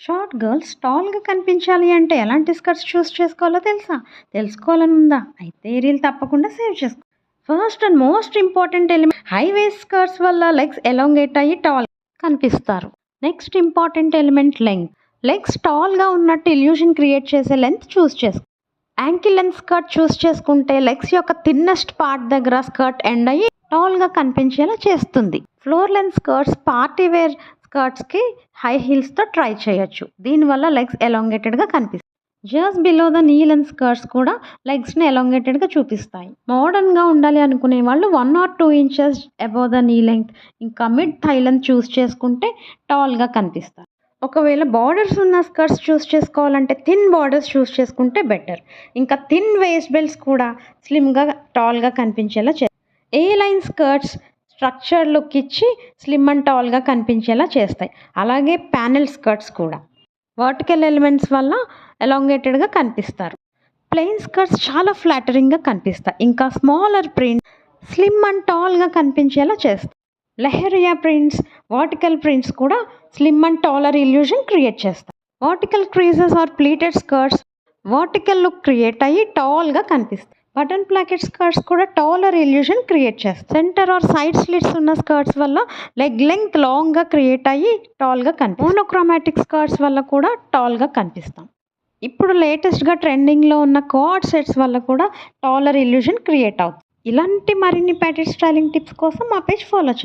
Short girls టాల్‌గా కనిపించాలి అంటే ఎలాంటి స్కర్ట్స్ చూస్ చేసుకోవాలో తెలుసా? తెలుసుకోవాలని ఉందా? అయితే ఈ రీల్ తప్పకుండా సేవ్ చేసుకో. First and most important element high waist skirts వల్ల లెగ్స్ ఎలాంగేట్ అయ్యి టాల్ కనిపిస్తారు. Next important element length. Legs టాల్‌గా ఉన్నట్టు ఇల్యూషన్ క్రియేట్ చేసే లెంత్ చూస్ చేసుకో. యాంకిల్ లెంత్ స్కర్ట్ చూస్ చేసుకుంటే లెగ్స్ యొక్క థిన్నెస్ట్ పార్ట్ దగ్గర స్కర్ట్ ఎండ్ అయ్యి టాల్‌గా కనిపించేలా చేస్తుంది. Floor length skirts party wear స్కర్ట్స్కి హై హీల్స్తో ట్రై చేయొచ్చు. దీనివల్ల లెగ్స్ ఎలాంగేటెడ్గా కనిపిస్తాయి. Just below the knee length skirts కూడా లెగ్స్ని ఎలాంగేటెడ్గా చూపిస్తాయి. మోడర్న్గా ఉండాలి అనుకునే వాళ్ళు 1 or 2 inches above the knee length ఇంకా మిడ్ థై లెంత్ చూస్ చేసుకుంటే టాల్గా కనిపిస్తారు. ఒకవేళ బార్డర్స్ ఉన్న స్కర్ట్స్ చూస్ చేసుకోవాలంటే థిన్ బార్డర్స్ చూస్ చేసుకుంటే బెటర్. ఇంకా థిన్ వేస్ట్ బెల్ట్స్ కూడా స్లిమ్గా టాల్గా కనిపించేలా చేస్తాయి. A line skirts structure look ఇచ్చి స్లిమ్ అండ్ టాల్గా కనిపించేలా చేస్తాయి. అలాగే ప్యానెల్ స్కర్ట్స్ కూడా వర్టికల్ ఎలిమెంట్స్ వల్ల ఎలాంగేటెడ్గా కనిపిస్తారు. ప్లెయిన్ స్కర్ట్స్ చాలా ఫ్లాటరింగ్గా కనిపిస్తాయి. ఇంకా స్మాలర్ ప్రింట్ స్లిమ్ అండ్ టాల్గా కనిపించేలా చేస్తాయి. లెహరియా ప్రింట్స్ వర్టికల్ ప్రింట్స్ కూడా slim and taller illusion create చేస్తాయి. Vertical creases or pleated skirts vertical look create అయ్యి టాల్గా కనిపిస్తాయి. బటన్ ప్లాకెట్ స్కర్ట్స్ కూడా టాలర్ ఇల్యూషన్ క్రియేట్ చేస్తాయి. సెంటర్ ఆర్ సైడ్ స్లిట్స్ ఉన్న స్కర్ట్స్ వల్ల లెగ్ లెంగ్త్ లాంగ్గా క్రియేట్ అయ్యి టాల్గా కనిపిస్తాయి. మోనోక్రోమాటిక్ స్కర్ట్స్ వల్ల కూడా టాల్గా కనిపిస్తాం. ఇప్పుడు లేటెస్ట్గా ట్రెండింగ్లో ఉన్న కార్డ్ సెట్స్ వల్ల కూడా టాలర్ ఇల్యూషన్ క్రియేట్ అవుతుంది. ఇలాంటి మరిన్ని ప్యాటర్న్ స్టైలింగ్ టిప్స్ కోసం మా పేజ్ ఫాలో చేయండి.